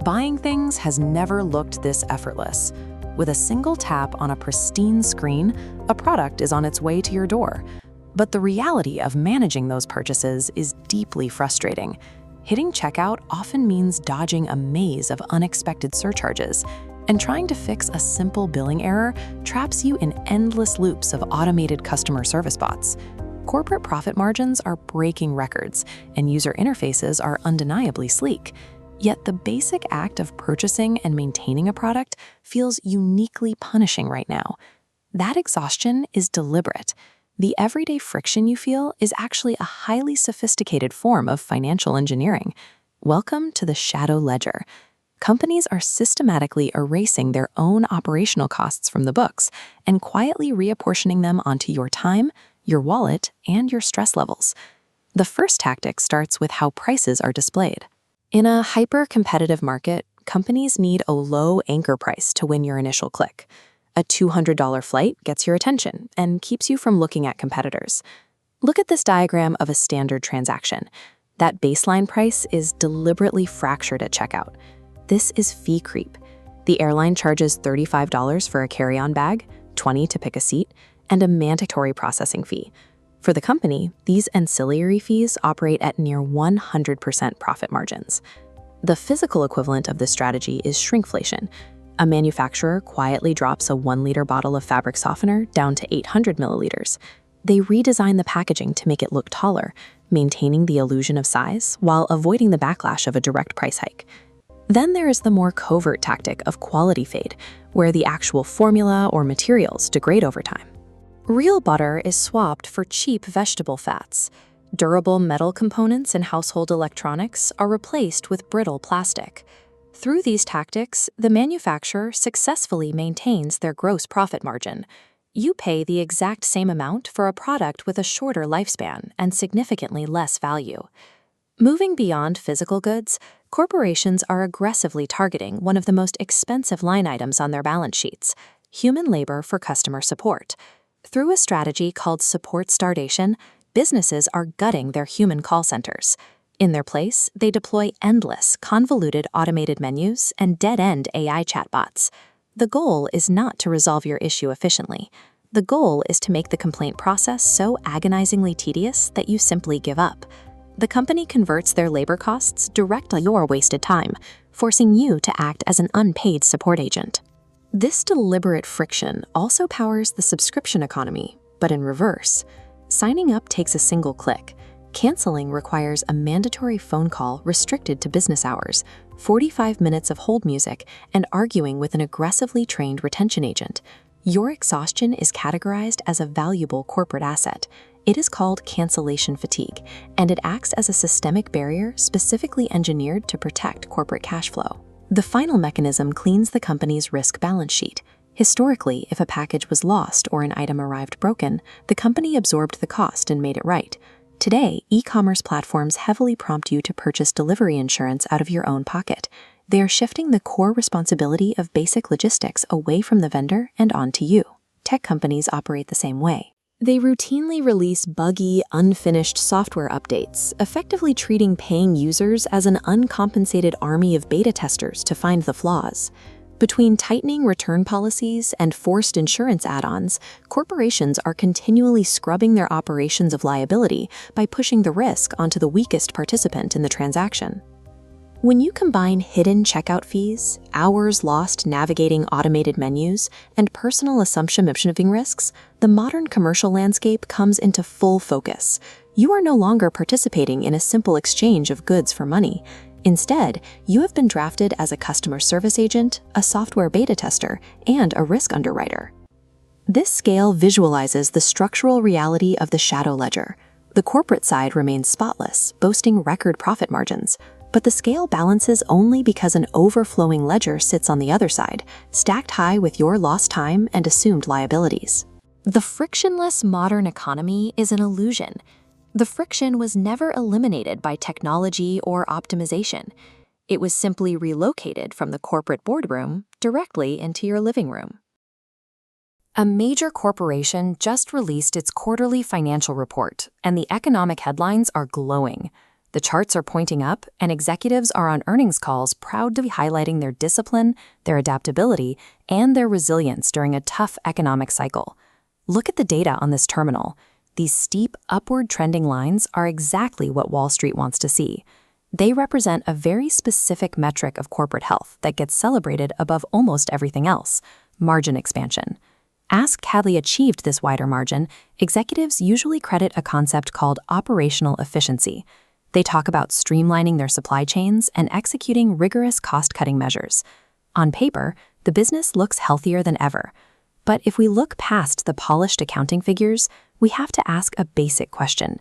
Buying things has never looked this effortless. With a single tap on a pristine screen, a product is on its way to your door. But the reality of managing those purchases is deeply frustrating. Hitting checkout often means dodging a maze of unexpected surcharges, and trying to fix a simple billing error traps you in endless loops of automated customer service bots. Corporate profit margins are breaking records, and user interfaces are undeniably sleek. Yet the basic act of purchasing and maintaining a product feels uniquely punishing right now. That exhaustion is deliberate. The everyday friction you feel is actually a highly sophisticated form of financial engineering. Welcome to the shadow ledger. Companies are systematically erasing their own operational costs from the books and quietly reapportioning them onto your time, your wallet, and your stress levels. The first tactic starts with how prices are displayed. In a hyper-competitive market, companies need a low anchor price to win your initial click. A $200 flight gets your attention and keeps you from looking at competitors. Look at this diagram of a standard transaction. That baseline price is deliberately fractured at checkout. This is fee creep. The airline charges $35 for a carry-on bag, $20 to pick a seat, and a mandatory processing fee. For the company, these ancillary fees operate at near 100% profit margins. The physical equivalent of this strategy is shrinkflation. A manufacturer quietly drops a 1-liter bottle of fabric softener down to 800 milliliters. They redesign the packaging to make it look taller, maintaining the illusion of size while avoiding the backlash of a direct price hike. Then there is the more covert tactic of quality fade, where the actual formula or materials degrade over time. Real butter is swapped for cheap vegetable fats. Durable metal components in household electronics are replaced with brittle plastic. Through these tactics, the manufacturer successfully maintains their gross profit margin. You pay the exact same amount for a product with a shorter lifespan and significantly less value. Moving beyond physical goods, corporations are aggressively targeting one of the most expensive line items on their balance sheets: human labor for customer support. Through a strategy called support starvation, businesses are gutting their human call centers. In their place, they deploy endless, convoluted automated menus and dead-end AI chatbots. The goal is not to resolve your issue efficiently. The goal is to make the complaint process so agonizingly tedious that you simply give up. The company converts their labor costs directly to your wasted time, forcing you to act as an unpaid support agent. This deliberate friction also powers the subscription economy, but in reverse. Signing up takes a single click. Canceling requires a mandatory phone call restricted to business hours, 45 minutes of hold music, and arguing with an aggressively trained retention agent. Your exhaustion is categorized as a valuable corporate asset. It is called cancellation fatigue, and it acts as a systemic barrier specifically engineered to protect corporate cash flow. The final mechanism cleans the company's risk balance sheet. Historically, if a package was lost or an item arrived broken, the company absorbed the cost and made it right. Today, e-commerce platforms heavily prompt you to purchase delivery insurance out of your own pocket. They are shifting the core responsibility of basic logistics away from the vendor and onto you. Tech companies operate the same way. They routinely release buggy, unfinished software updates, effectively treating paying users as an uncompensated army of beta testers to find the flaws. Between tightening return policies and forced insurance add-ons, corporations are continually scrubbing their operations of liability by pushing the risk onto the weakest participant in the transaction. When you combine hidden checkout fees, hours lost navigating automated menus, and personal assumption risks, the modern commercial landscape comes into full focus. You are no longer participating in a simple exchange of goods for money. Instead, you have been drafted as a customer service agent, a software beta tester, and a risk underwriter. This scale visualizes the structural reality of the shadow ledger. The corporate side remains spotless, boasting record profit margins. But the scale balances only because an overflowing ledger sits on the other side, stacked high with your lost time and assumed liabilities. The frictionless modern economy is an illusion. The friction was never eliminated by technology or optimization. It was simply relocated from the corporate boardroom directly into your living room. A major corporation just released its quarterly financial report, and the economic headlines are glowing. The charts are pointing up, and executives are on earnings calls proud to be highlighting their discipline, their adaptability, and their resilience during a tough economic cycle. Look at the data on this terminal. These steep, upward trending lines are exactly what Wall Street wants to see. They represent a very specific metric of corporate health that gets celebrated above almost everything else: margin expansion. Asked how they achieved this wider margin, executives usually credit a concept called operational efficiency. They talk about streamlining their supply chains and executing rigorous cost-cutting measures. On paper, the business looks healthier than ever. But if we look past the polished accounting figures, we have to ask a basic question.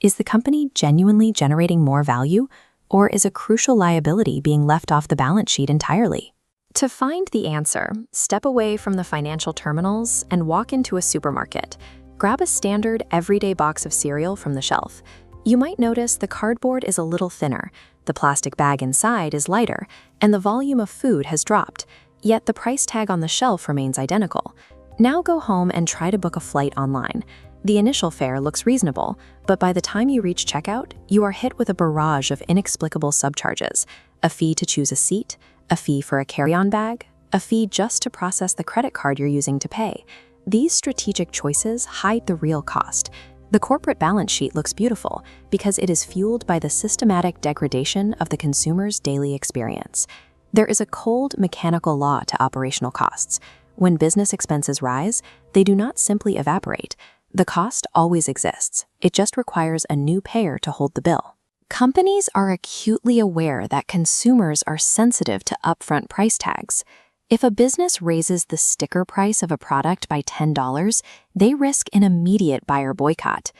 Is the company genuinely generating more value, or is a crucial liability being left off the balance sheet entirely? To find the answer, step away from the financial terminals and walk into a supermarket. Grab a standard, everyday box of cereal from the shelf. You might notice the cardboard is a little thinner, the plastic bag inside is lighter, and the volume of food has dropped, yet the price tag on the shelf remains identical. Now go home and try to book a flight online. The initial fare looks reasonable, but by the time you reach checkout, you are hit with a barrage of inexplicable subcharges: a fee to choose a seat, a fee for a carry-on bag, a fee just to process the credit card you're using to pay. These strategic choices hide the real cost. The corporate balance sheet looks beautiful because it is fueled by the systematic degradation of the consumer's daily experience. There is a cold, mechanical law to operational costs. When business expenses rise, they do not simply evaporate. The cost always exists. It just requires a new payer to hold the bill. Companies are acutely aware that consumers are sensitive to upfront price tags. If a business raises the sticker price of a product by $10, they risk an immediate buyer boycott.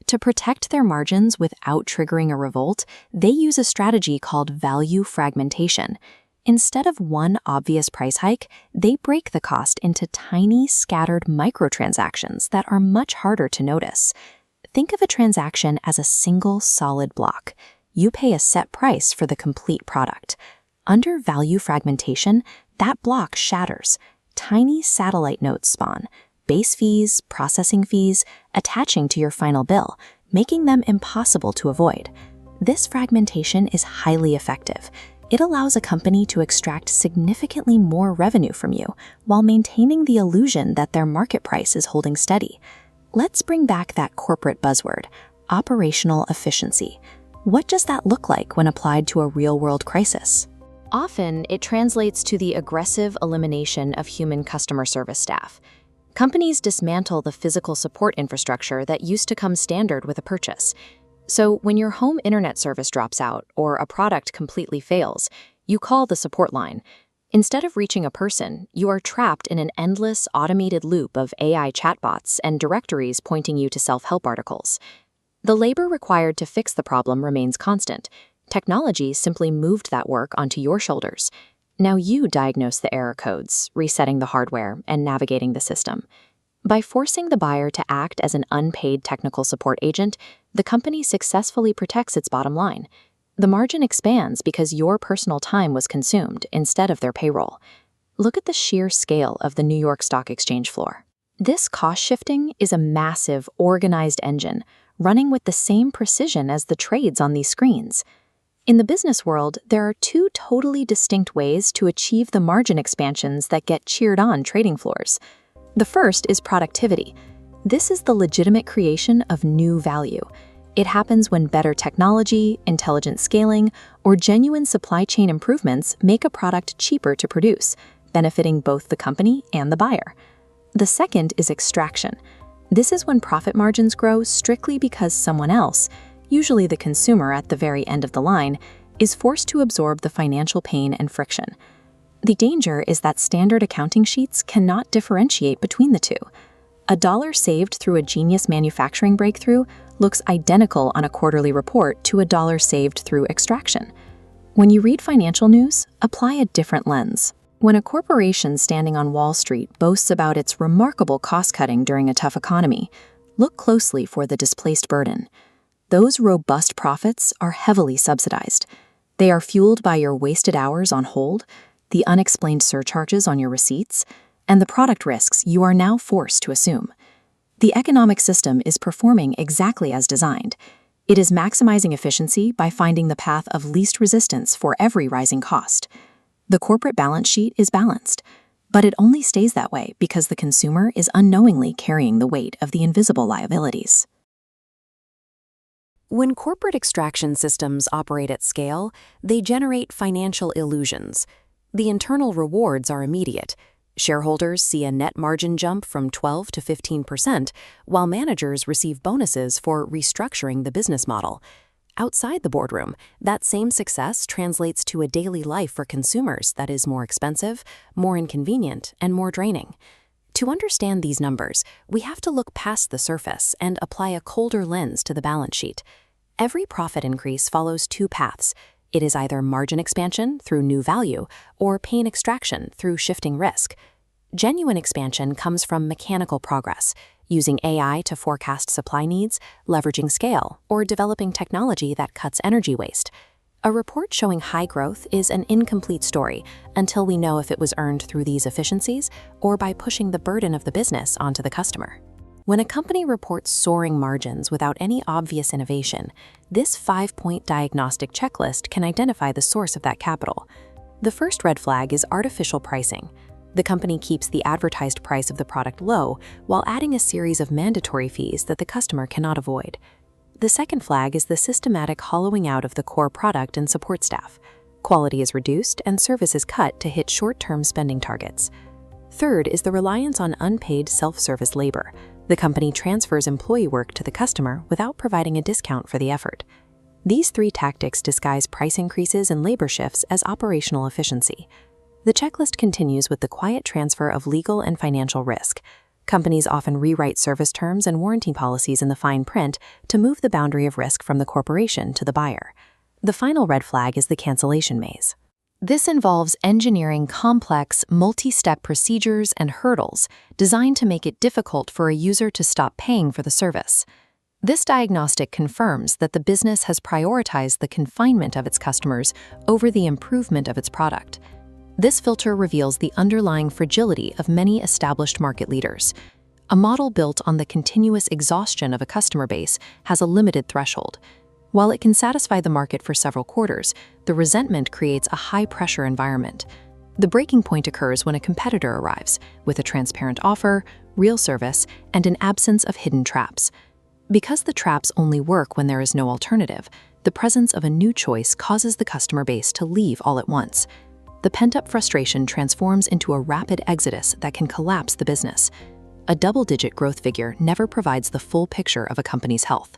To protect their margins without triggering a revolt, they use a strategy called value fragmentation. Instead of one obvious price hike, they break the cost into tiny, scattered microtransactions that are much harder to notice. Think of a transaction as a single solid block. You pay a set price for the complete product. Under value fragmentation, that block shatters. Tiny satellite notes spawn, base fees, processing fees, attaching to your final bill, making them impossible to avoid. This fragmentation is highly effective. It allows a company to extract significantly more revenue from you while maintaining the illusion that their market price is holding steady. Let's bring back that corporate buzzword, operational efficiency. What does that look like when applied to a real-world crisis? Often, it translates to the aggressive elimination of human customer service staff. Companies dismantle the physical support infrastructure that used to come standard with a purchase. So when your home internet service drops out or a product completely fails, you call the support line. Instead of reaching a person, you are trapped in an endless automated loop of AI chatbots and directories pointing you to self-help articles. The labor required to fix the problem remains constant. Technology simply moved that work onto your shoulders. Now you diagnose the error codes, resetting the hardware, and navigating the system. By forcing the buyer to act as an unpaid technical support agent, the company successfully protects its bottom line. The margin expands because your personal time was consumed instead of their payroll. Look at the sheer scale of the New York Stock Exchange floor. This cost shifting is a massive, organized engine, running with the same precision as the trades on these screens. In the business world, there are two totally distinct ways to achieve the margin expansions that get cheered on trading floors. The first is productivity. This is the legitimate creation of new value. It happens when better technology, intelligent scaling, or genuine supply chain improvements make a product cheaper to produce, benefiting both the company and the buyer. The second is extraction. This is when profit margins grow strictly because someone else, usually the consumer at the very end of the line, is forced to absorb the financial pain and friction. The danger is that standard accounting sheets cannot differentiate between the two. A dollar saved through a genius manufacturing breakthrough looks identical on a quarterly report to a dollar saved through extraction. When you read financial news, apply a different lens. When a corporation standing on Wall Street boasts about its remarkable cost-cutting during a tough economy, look closely for the displaced burden. Those robust profits are heavily subsidized. They are fueled by your wasted hours on hold, the unexplained surcharges on your receipts, and the product risks you are now forced to assume. The economic system is performing exactly as designed. It is maximizing efficiency by finding the path of least resistance for every rising cost. The corporate balance sheet is balanced, but it only stays that way because the consumer is unknowingly carrying the weight of the invisible liabilities. When corporate extraction systems operate at scale, they generate financial illusions. The internal rewards are immediate. Shareholders see a net margin jump from 12 to 15%, while managers receive bonuses for restructuring the business model. Outside the boardroom, that same success translates to a daily life for consumers that is more expensive, more inconvenient, and more draining. To understand these numbers, we have to look past the surface and apply a colder lens to the balance sheet. Every profit increase follows two paths. It is either margin expansion through new value or pain extraction through shifting risk. Genuine expansion comes from mechanical progress, using AI to forecast supply needs, leveraging scale, or developing technology that cuts energy waste. A report showing high growth is an incomplete story until we know if it was earned through these efficiencies or by pushing the burden of the business onto the customer. When a company reports soaring margins without any obvious innovation, this 5-point diagnostic checklist can identify the source of that capital. The first red flag is artificial pricing. The company keeps the advertised price of the product low while adding a series of mandatory fees that the customer cannot avoid. The second flag is the systematic hollowing out of the core product and support staff. Quality is reduced and service is cut to hit short-term spending targets. Third is the reliance on unpaid self-service labor. The company transfers employee work to the customer without providing a discount for the effort. These three tactics disguise price increases and labor shifts as operational efficiency. The checklist continues with the quiet transfer of legal and financial risk. Companies often rewrite service terms and warranty policies in the fine print to move the boundary of risk from the corporation to the buyer. The final red flag is the cancellation maze. This involves engineering complex, multi-step procedures and hurdles designed to make it difficult for a user to stop paying for the service. This diagnostic confirms that the business has prioritized the confinement of its customers over the improvement of its product. This filter reveals the underlying fragility of many established market leaders. A model built on the continuous exhaustion of a customer base has a limited threshold. While it can satisfy the market for several quarters, the resentment creates a high-pressure environment. The breaking point occurs when a competitor arrives, with a transparent offer, real service, and an absence of hidden traps. Because the traps only work when there is no alternative, the presence of a new choice causes the customer base to leave all at once. The pent-up frustration transforms into a rapid exodus that can collapse the business. A double-digit growth figure never provides the full picture of a company's health.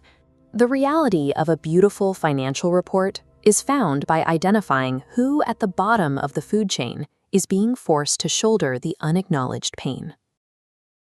The reality of a beautiful financial report is found by identifying who at the bottom of the food chain is being forced to shoulder the unacknowledged pain.